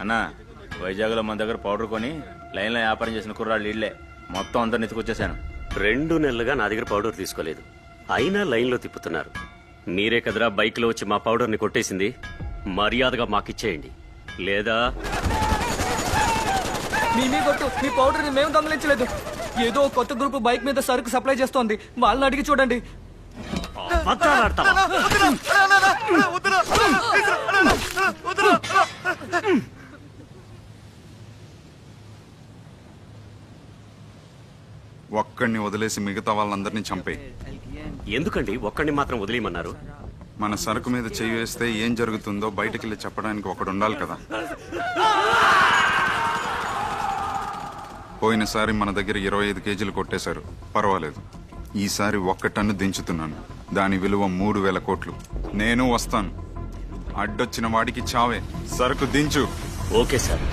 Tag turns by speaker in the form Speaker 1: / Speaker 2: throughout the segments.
Speaker 1: అన్నా వైజాగ్లో మన దగ్గర పౌడర్ కొని లైన్లో వ్యాపారం చేసిన కుర్రాళ్ళు ఇళ్లే మొత్తం అందరిని ఎత్తుకొచ్చేసాను.
Speaker 2: 2 నెలలుగా నా దగ్గర పౌడర్ తీసుకోలేదు, అయినా లైన్లో తిప్పుతున్నారు. మీరే కదరా బైక్లో వచ్చి మా పౌడర్ని కొట్టేసింది. మర్యాదగా మాకిచ్చేయండి, లేదా
Speaker 3: మీ కొట్టు. మీ పౌడర్ ని మేము దొంగలించలేదు. ఏదో కొత్త గ్రూప్ బైక్ మీద సరుకు సప్లై చేస్తోంది, వాళ్ళని అడిగి చూడండి.
Speaker 4: ఒక్కడిని వదిలేసి మిగతా వాళ్ళందరినీ చంపే.
Speaker 2: ఎందుకండి ఒక్కడిని మాత్రం వదిలేయమన్నారు?
Speaker 4: మన సరుకు మీద చెయ్యి వేస్తే ఏం జరుగుతుందో బయటకెళ్ళి చెప్పడానికి ఒకడు ఉండాలి కదా. పోయినసారి మన దగ్గర 25 కేజీలు కొట్టేశారు, పర్వాలేదు. ఈసారి 1 టన్ను దించుతున్నాను, దాని విలువ 3000 కోట్లు. నేను వస్తాను, అడ్డొచ్చిన వాడికి చావే. సరుకు దించు.
Speaker 2: Okay sir.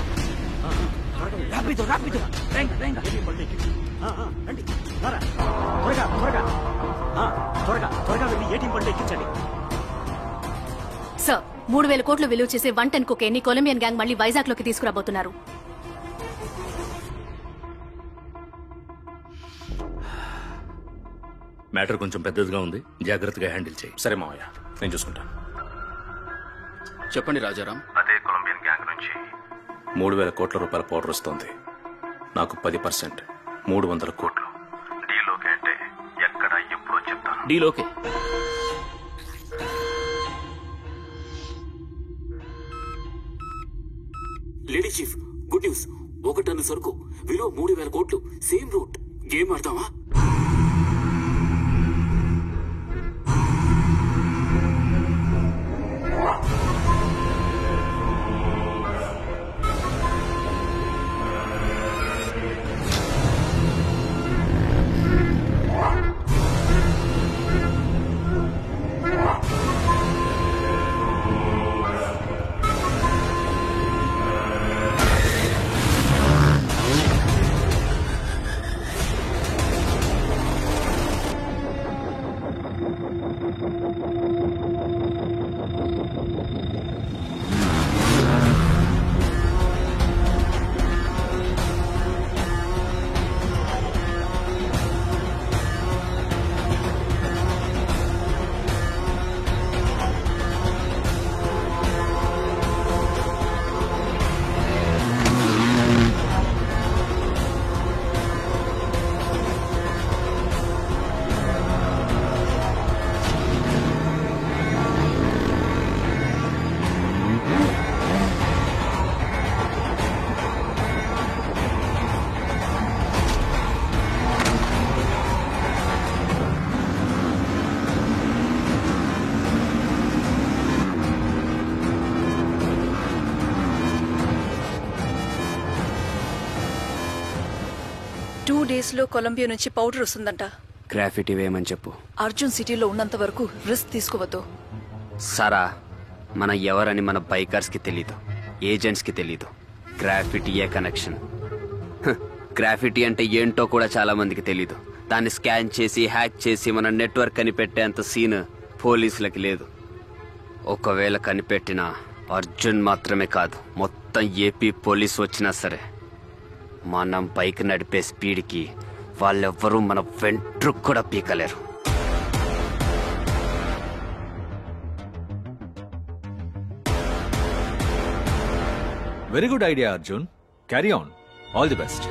Speaker 5: సార్ 3000 కోట్లు విలువ చేసే 1 టన్ కొకేన్ ని కొలంబియన్ గ్యాంగ్ మళ్ళీ వైజాగ్ లోకి తీసుకురాబోతున్నారు.
Speaker 6: మ్యాటర్ కొంచెం పెద్దదిగా ఉంది, జాగ్రత్తగా హ్యాండిల్ చేయి.
Speaker 1: సరే మావయ్య, నేను చూసుకుంటాను.
Speaker 7: చెప్పండి రాజారాం.
Speaker 1: అదే కొలంబియన్ గ్యాంగ్ నుంచి 3000 కోట్ల రూపాయల పౌడర్ వస్తుంది. నాకు 10%, 300 కోట్లు. డీలోకే అంటే ఎక్కడ ఎప్పుడో చెప్తాను.
Speaker 7: Deal okay.
Speaker 8: Lady chief, good news. 1 ton సరుకు, విలువ 3000 కోట్లు. Same route. గేమ్ ఆడతావా?
Speaker 9: days లో కొలంబియా నుంచి పౌడర్ వస్తుందంట.
Speaker 10: గ్రాఫిటీ వేయమని చెప్పు.
Speaker 9: అర్జున్ సిటీలో ఉన్నంత వరకు రిస్క్ తీసుకోవద్దు.
Speaker 10: సరా, మన ఎవరని మన బైకర్స్ కి తెలీదు, ఏజెంట్స్ కి తెలీదు. గ్రాఫిటీయే కనెక్షన్. గ్రాఫిటీ అంటే ఏంటో కూడా చాలా మందికి తెలీదు. దాన్ని స్కాన్ చేసి హ్యాక్ చేసి మన నెట్వర్క్ కనిపెట్టేంత సీన్ పోలీసులకి లేదు. ఒకవేళ కనిపెట్టినా అర్జున్ మాత్రమే కాదు, మొత్తం ఏపీ పోలీసు వచ్చినా సరే మనం బైక్ నడిపే స్పీడ్కి వాళ్ళెవ్వరూ మన వెంట్రుకు కూడా పీకలేరు.
Speaker 11: Very good idea Arjun, carry on, all the best.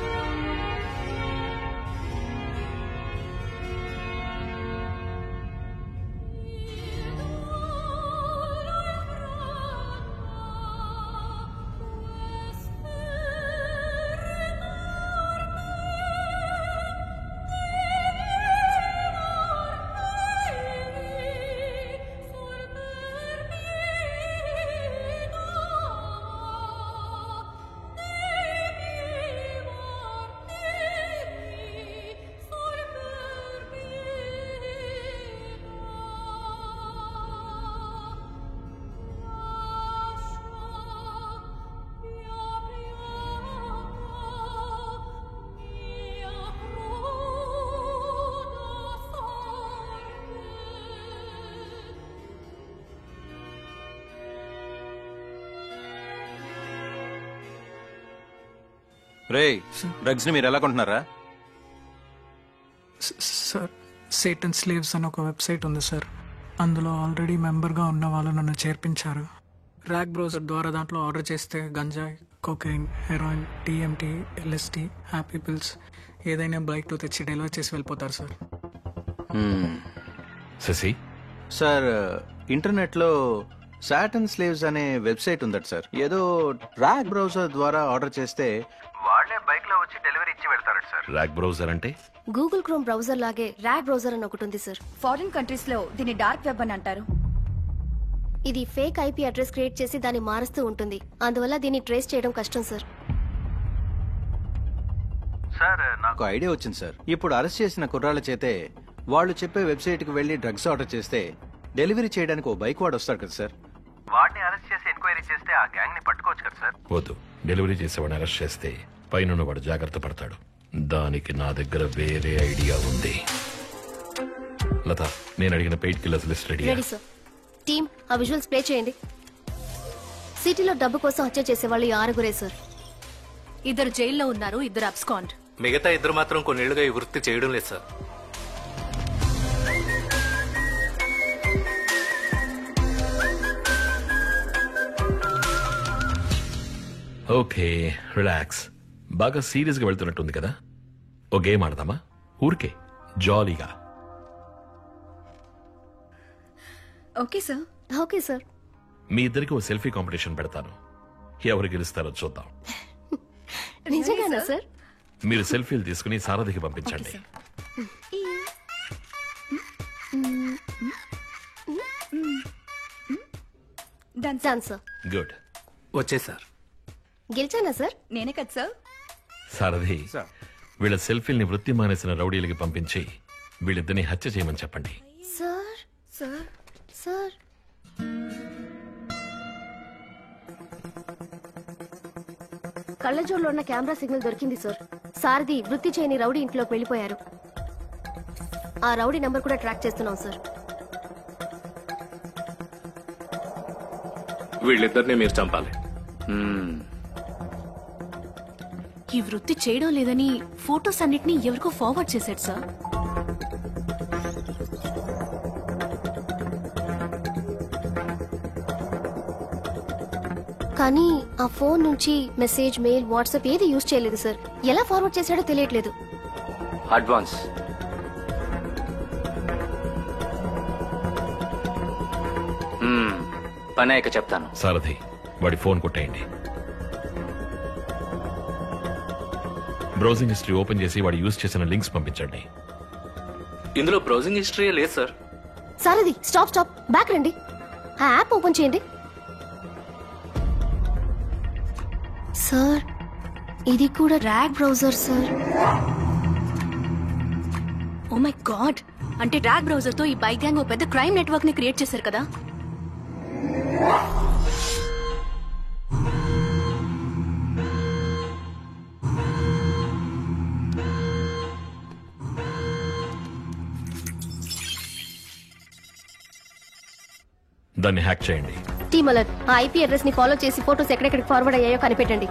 Speaker 7: రే డ్రగ్స్ ని మీరు ఎలా కొంటున్నారా?
Speaker 12: సార్ సేటన్ స్లేవ్స్ అని ఒక వెబ్సైట్ ఉంది సార్. అందులో ఆల్రెడీ మెంబర్గా ఉన్న వాళ్ళు నన్ను చేర్పించారు. ర్యాక్ బ్రౌజర్ ద్వారా దాంట్లో ఆర్డర్ చేస్తే గంజాయి, cocaine, heroin, TMT, LST, happy pills ఏదైనా బైక్లో తెచ్చి డెలివరీ చేసి వెళ్ళిపోతారు సార్.
Speaker 6: శశి
Speaker 7: సార్ ఇంటర్నెట్లో సాటన్ స్లేవ్స్ అనే వెబ్సైట్ ఉందట సార్. ఏదో ర్యాక్ బ్రౌజర్ ద్వారా ఆర్డర్ చేస్తే వాళ్ళే బైక్ లో వచ్చి డెలివరీ ఇచ్చి వెళ్తారట సార్.
Speaker 6: ర్యాక్ బ్రౌజర్ అంటే
Speaker 5: గూగుల్ క్రోమ్ బ్రౌజర్ లాగే ర్యాక్ బ్రౌజర్ అని ఒకటి ఉంది సార్.
Speaker 9: ఫారిన్ కంట్రీస్ లో దీన్ని డార్క్ వెబ్ అని అంటారు.
Speaker 5: ఇది ఫేక్ ఐపీ అడ్రస్ క్రియేట్ చేసి దాన్ని మారుస్తూ ఉంటుంది. అందువల్ల దీన్ని ట్రేస్ చేయడం కష్టం సార్.
Speaker 7: సార్ నాకు ఐడియా వచ్చింది సార్. ఇప్పుడు అరెస్ట్ చేసిన కుర్రాళ్ళ చేతే వాళ్ళు చెప్పే వెబ్సైట్ కి వెళ్లి డ్రగ్స్ ఆర్డర్ చేస్తే డెలివరీ చేయడానికి ఓ బైక్ వాడు వస్తాడు కదా సార్. వాడిని అరెస్ట్ చేసి ఎంక్వైరీ చేస్తే ఆ గ్యాంగ్ ని పట్టుకోవచ్చు కదా సార్.
Speaker 6: వద్దు, డెలివరీ చేసేవాడిని అరెస్ట్ చేస్తే పైన వాడు జాగ్రత్త పడతాడు. దానికి నా దగ్గర వేరే ఐడియా ఉంది. లత, నేను అడిగిన paid killers list ready.
Speaker 5: Ready sir. Team ఆ విజువల్స్ ప్లే చేయండి. సిటీలో డబ్బు కోసం హత్య చేసే వాళ్ళు 6 సార్. 2 జైల్లో ఉన్నారు, 2 అబ్స్కాండ్.
Speaker 1: మిగతా 2 మాత్రం కొన్నేళ్లుగా ఈ వృత్తి చేయడం లేదు సార్.
Speaker 6: Okay, relax. బాగా సీరియస్ గా వెళ్తున్నట్టుంది కదా. ఓ గేమ్ ఆడదామా? ఊరికే జాలీగా.
Speaker 9: Okay sir.
Speaker 5: Okay sir.
Speaker 6: మీ ఇద్దరికి ఓ సెల్ఫీ కాంపిటీషన్ పెడతాను. ఎవరు గెలుస్తారో చూద్దాం.
Speaker 5: నిజంగానా సార్?
Speaker 6: మీరు సెల్ఫీలు తీసుకుని సారథికి పంపించండి.
Speaker 5: Done sir.
Speaker 6: గుడ్.
Speaker 1: వచ్చేసార్.
Speaker 5: గెలిచానా సార్?
Speaker 9: నేనే కదా సార్.
Speaker 6: సారథి, వీళ్ళ సెల్ఫీల్ని వృత్తి మానేసిన రౌడీలకి పంపించి వీళ్ళిద్దరిని హత్య చేయమని చెప్పండి.
Speaker 5: సార్ సార్ సార్ కళ్ళజోడులో ఉన్న కెమెరా సిగ్నల్ దొరికింది సార్. సారథి వృత్తి చేయని రౌడీ ఇంట్లోకి వెళ్ళిపోయారు. ఆ రౌడీ నంబర్ కూడా ట్రాక్ చేస్తున్నాం సార్.
Speaker 1: వీళ్ళిద్దరిని మీరు చంపాలి.
Speaker 5: ఈ వృత్తి చేయడం లేదని ఫోటోస్ అన్నిటినీ ఎవరికో ఫార్వర్డ్ చేశాడు సార్. కానీ ఆ ఫోన్ నుంచి మెసేజ్, మెయిల్, వాట్సాప్ ఏది యూజ్ చేయలేదు సార్. ఎలా ఫార్వర్డ్ చేశాడో తెలియట్లేదు.
Speaker 10: అడ్వాన్స్ పని అయ్యాక చెప్తాను.
Speaker 6: సారథి, వాడి ఫోన్ కొట్టేయండి. బ్రౌజింగ్ హిస్టరీ ఓపెన్ చేసి వాడు యూజ్ చేసిన లింక్స్ పంపించండి.
Speaker 1: ఇందులో బ్రౌజింగ్ హిస్టరీ లేదు సార్.
Speaker 5: సారథి, స్టాప్ బ్యాక్ రండి. ఆ యాప్ ఓపెన్ చేయండి. సార్, ఇది కూడా rack browser sir. Oh my God, అంటే ర్యాక్ బ్రౌజర్ తో ఈ బైక్ గ్యాంగ్ ఓ పెద్ద క్రైమ్ నెట్వర్క్ ని క్రియేట్ చేశారు కదా.
Speaker 6: దాన్ని హ్యాక్ చేయండి.
Speaker 5: టీమ్ అలర్ట్, ఆ ఐపీ అడ్రస్ ని ఫాలో చేసి ఫోటోస్ ఎక్కడెక్కడికి ఫార్వర్డ్ అయ్యాయో కనిపెట్టండి.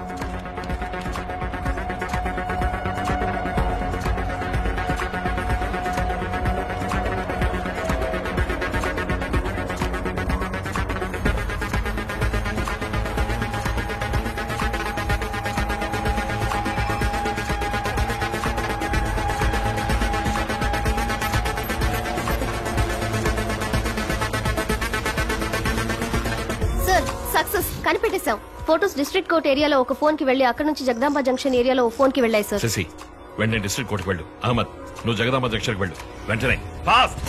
Speaker 5: సక్సెస్, కనిపెట్టేశాం. ఫోటోస్ డిస్ట్రిక్ట్ కోర్ట్ ఏరియాలో ఒక ఫోన్ కి వెళ్లి అక్కడ నుంచి జగదాంబ జంక్షన్ ఏరియాలో ఒక ఫోన్ కి వెళ్ళాయి సార్.
Speaker 6: శశి, వెంటనే డిస్ట్రిక్ట్ కోర్టుకు వెళ్ళు. అహ్మద్, నువ్వు జగదాంబ జంక్షన్ వెళ్ళు. వెంటనే fast.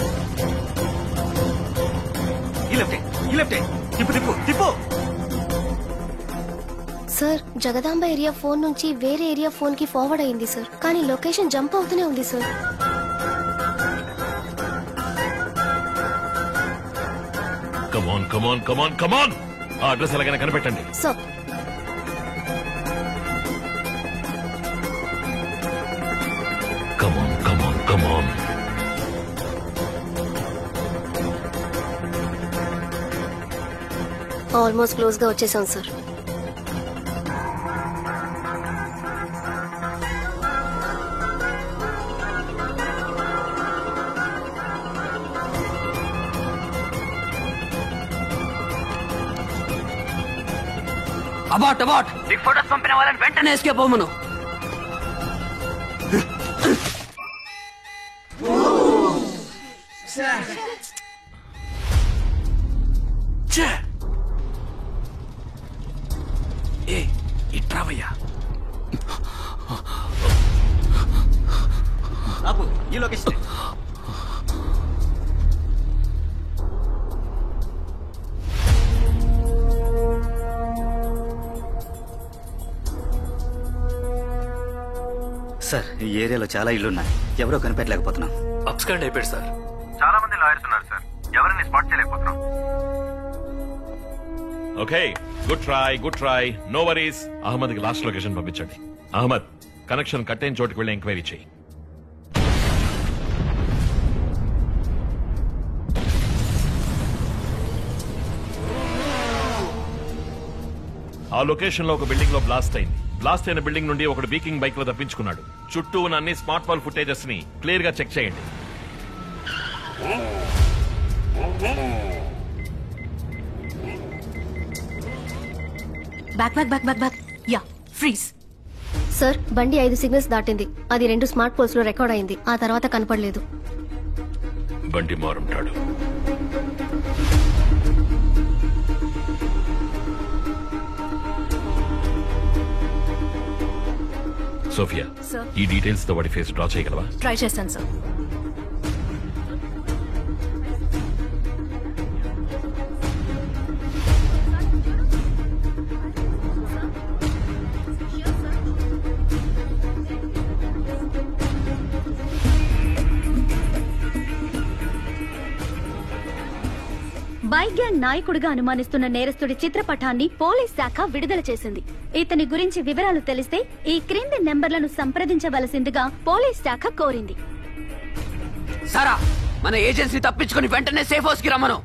Speaker 5: Sir, Jagadamba area phone నుంచి వేరే ఏరియా ఫోన్ కి ఫార్వర్డ్ అయింది సార్. కానీ లొకేషన్ జంప్ అవుతూనే ఉంది సార్.
Speaker 6: కమాన్. ఆ అడ్రస్ ఎలాగైనా కనిపెట్టండి.
Speaker 5: Sir,
Speaker 6: come on.
Speaker 5: ఆల్మోస్ట్ క్లోజ్ గా వచ్చేసాం sir.
Speaker 10: Abort abort big photos పంపిన వాళ్ళని వెంటనే ఎస్కేప్ అవ్వమను.
Speaker 6: ఏ ఇట్రావయ్యా.
Speaker 7: ఈ లొకేషన్
Speaker 13: సార్, ఈ ఏరియాలో చాలా ఇళ్లున్నాయి. ఎవరో కనిపెట్టలేకపోతున్నాం.
Speaker 6: అప్స్కాండ్ అయిపోయాడు సార్.
Speaker 14: చాలా మంది లాయర్స్ ఉన్నారు సార్. ఎవరిని స్పాట్ చేయలేకపోతున్నాం.
Speaker 6: Okay, good try. No worries. Ahmed కి లాస్ట్ లొకేషన్ పంపించండి. అహ్మద్, కనెక్షన్ కట్ అయిన చోటుకి వెళ్ళి ఎంక్వైరీ చేయి. ఆ లొకేషన్ లో ఒక బిల్డింగ్ లో బ్లాస్ట్ అయింది. బ్లాస్ట్ అయిన బిల్డింగ్ నుండి ఒకడు బీకింగ్ బైక్ లో తప్పించుకున్నాడు. చుట్టూ ఉన్న అన్ని స్మార్ట్ ఫోన్ ఫుటేజెస్ ని క్లియర్ గా చెక్ చేయండి.
Speaker 5: Back yeah freeze. సార్, బండి 5 సిగ్నల్స్ దాటింది. అది 2 స్మార్ట్ పోల్స్ లో రికార్డ్ అయింది. ఆ తర్వాత కనపడలేదు.
Speaker 6: బండి మారుంటాడు. Sophia,
Speaker 5: sir.
Speaker 6: ఈ డీటెయిల్స్ తో వాడి ఫేస్ డ్రా చేయగలవా?
Speaker 5: ట్రై చేస్తాను సార్.
Speaker 15: బైక్ గ్యాంగ్ నాయకుడిగా అనుమానిస్తున్న నేరస్తుడి చిత్రపటాన్ని పోలీస్ శాఖ విడుదల చేసింది. ఇతని గురించి వివరాలు తెలిస్తే ఈ క్రింది నెంబర్లను సంప్రదించవలసిందిగా పోలీస్ శాఖ కోరింది.
Speaker 10: సారా, మన ఏజెన్సీ తప్పించుకుని వెంటనే సేఫ్ హౌస్ కి రమ్మను.